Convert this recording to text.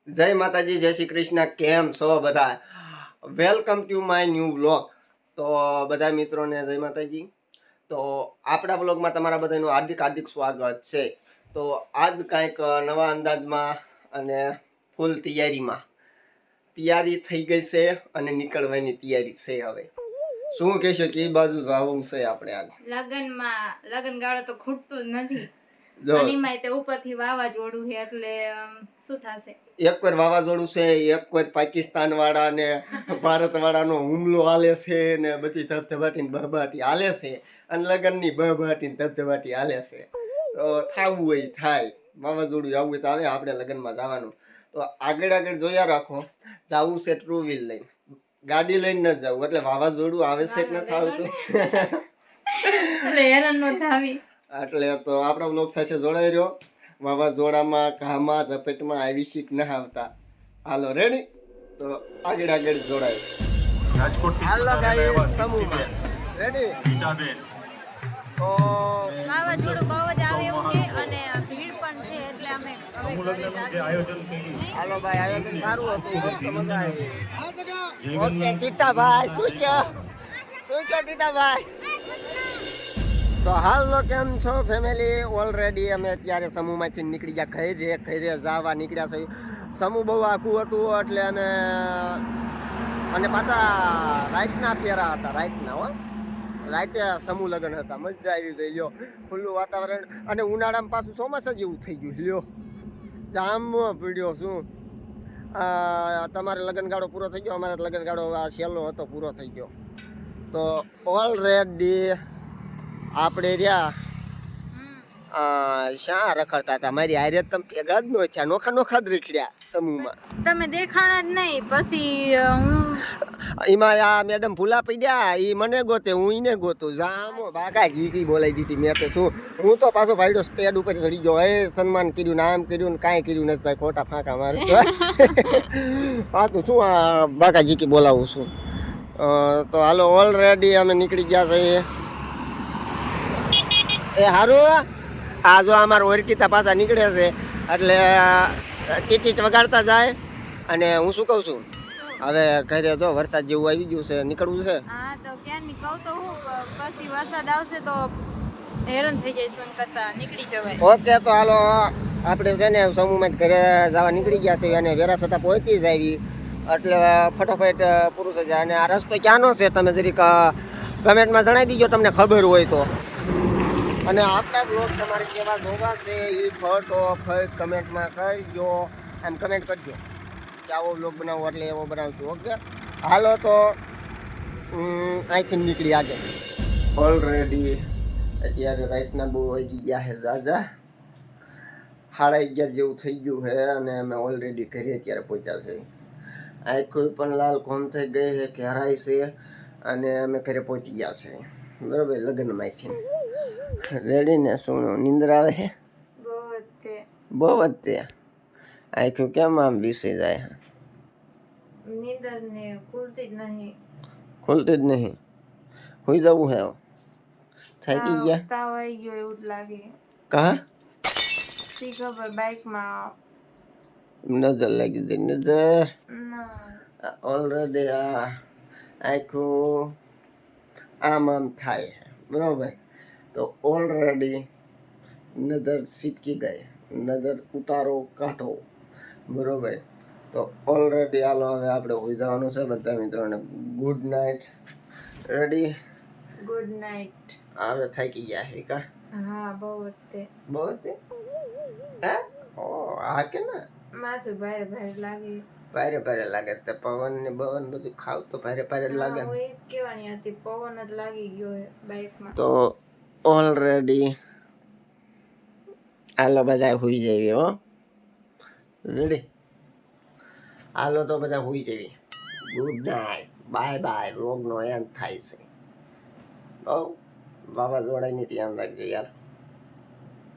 જય માતાજી, જય શ્રી કૃષ્ણ. કેમ છો બધા? Welcome to my new vlog. તો બધા મિત્રોને જય માતાજી. તો આપણા વ્લોગમાં તમારા બધાનું હાર્દિક હાર્દિક સ્વાગત છે. તો આજ કાંઈક નવા અંદાજમાં અને ફૂલ તૈયારી થઈ ગઈ છે અને નીકળવાની તૈયારી છે. હવે શું કહેશો કે એ બાજુ જવું છે આપણે આજ લગન ગાળો તો ખૂટતું જ નથી. અનીમાય તે ઉપરથી વાવાઝોડું છે એટલે શું થશે? એક વાર વાવાઝોડું છે, એક વાર પાકિસ્તાન વાળા ને ભારત વાળાનો હુમલો હાલે છે ને બધી ધબધબાટી બહબાટી હાલે છે અને લગ્નની બહબાટી ધબધબાટી હાલે છે. તો થાવું હોય થાય, વાવાઝોડું આવવું હોય તો આવે, આપણે લગ્નમાં જવાનું. તો આગળ આગળ જોયા રાખો. જવું છે ટ્રુ વ્હીલ લઈને, ગાડી લઈને ન જવું, એટલે વાવાઝોડું આવે છે કે નથી આવતું એટલે હેરાન ન થાવી. એટલે તો આપણા બ્લોગ સાથે જોડાઈ રહ્યો. વાવાઝોડામાં ઘામાં ઝપેટમાં આવી શીખ ના આવતા. હાલો રેડી, તો આગળ આગળ જોડાય. હાલો ગાઈસ, સમૂહમાં રેડી. તો વાવાઝોડું બહુ જ આવે એવું કે અને ભીડ પણ છે એટલે અમે હવે હાલો ભાઈ, આયોજન સારું હતું, મસ્ત મજા આવી. ઓકે ટીટાભાઈ, શું કહો ટીટાભાઈ? તો હાલો, કેમ છો ફેમિલી? ઓલરેડી અમે અત્યારે સમૂહમાંથી નીકળી ગયા, ઘરે જવા નીકળ્યા છે. સમૂહ બહુ આખું હતું એટલે અને પાછા રાતના ફેરા હતા, રાતે સમૂહ લગ્ન હતા. મજા આવી જાય, લ્યો ખુલ્લું વાતાવરણ અને ઉનાળામાં પાછું ચોમાસા જેવું થઈ ગયું. લ્યો જામ પીડ્યો. શું તમારે લગ્નગાળો પૂરો થઈ ગયો? અમારે લગ્નગાળો આ છેલ્લો હતો, પૂરો થઈ ગયો. તો ઓલરેડી આપણે રહ્યા શા રખડતા હતા. મારી હારે તમે ભેગા જ ન થયા, નોખા નોખા જ રખડ્યા સમૂહમાં. તમે દેખાણા જ નહીં. પછી હું એમાં આ મેડમ ભૂલા પડ્યા, એ મને ગોતે, હું એને ગોતું. જામો બાગા ઘી બોલાવી દીધી મેં. તો શું, હું તો પાછો ભાઈડો સ્ટેડ ઉપર ચડી ગયો. સન્માન કર્યું, નામ કર્યું ને કાંઈ કર્યું નથી ભાઈ, ખોટા ફાંકા મારે. હા તો શું આ બાગા જીકી બોલાવું છું. તો હાલો, ઓલરેડી અમે નીકળી ગયા છીએ. એ હારું, આ જો અમારા ઓળખીતા પાછા નીકળે છે એટલે ટીટીટ વગાડતા જાય. અને હું શું કહું છું, હવે ઘરે જો વરસાદ જેવું આવી ગયું છે, નીકળવું છે. હા તો ક્યાં નીકળું તો હું પછી વરસાદ આવશે તો હેરાન થઈ જઈશ, મને કરતા નીકળી જવાય. ઓકે તો હાલો, આપણે છે ને સમૂહમાં ઘરે જવા નીકળી ગયા છે અને વેરા છતાં પહોંચી જાય એટલે ફટાફટ પૂરું થઈ જાય. અને આ રસ્તો ક્યાંનો છે તમે જરીક કમેન્ટમાં જણાવી દીજો તમને ખબર હોય તો. અને આપણા બ્લોગ તમારે કેવા જોવા છે એ ફટાફટ કમેન્ટમાં કરજો. એમ કમેન્ટ કરજો કે આવો બ્લોગ બનાવો એટલે એવો બનાવશું. ઓકે હાલો, તો અહીંથી નીકળી આગળ. ઓલરેડી અત્યારે રાતના બહુ વાગી ગયા છે ઝાઝા, 11:30 જેવું થઈ ગયું છે અને અમે ઓલરેડી ઘરે અત્યારે પહોંચ્યા છે. આંખો પણ લાલ કોમ થઈ ગઈ છે, ઘેરાય છે અને અમે ઘરે પહોંચી ગયા છે. બરાબર, લગ્નમાંથી રેડી ને? શું નિંદર આવે છે? બહુ જ તે આંખો કેમ આમ વિસી જાય? નીંદર ને ખુલતી જ નહીં. હોઈ જવું હે? થાકી ગયા? તાવ આવી ગયો એવું જ લાગે. કા સી ખબર, બાઇકમાં નજર લાગી જાય. નજર ઓલરેડી આ આખું આમ થાય, બરાબર. તો ઓલરેડી નજર સીપકી ગઈ, નજર ઉતારો કાઢો, બરાબર. તો ઓલરેડી હાલો, હવે આપણે હોઈ જવાનું છે બધા મિત્રોને. Good night. Ready? Good night. હવે થાકી ગયા છે કા? હા, બહુ જ હે? ઓ આ કે ના માથું ભારે ભારે લાગે. ભારે લાગે. તો પવન ને બવન બધું ખાવ તો ભારે જ લાગે. હું એ જ કહેવાની હતી, પવન જ લાગી ગયો છે બાઇકમાં. તો ઓલરેડી હાલો બધા હુઈ જઈએ. હો રેડી? હાલો તો બધા હુઈ જઈએ. Good night, bye bye. વ્લોગનો એન્ડ થાય છે. બહુ વાવાઝોડાની ધ્યાન રાખજો યાર.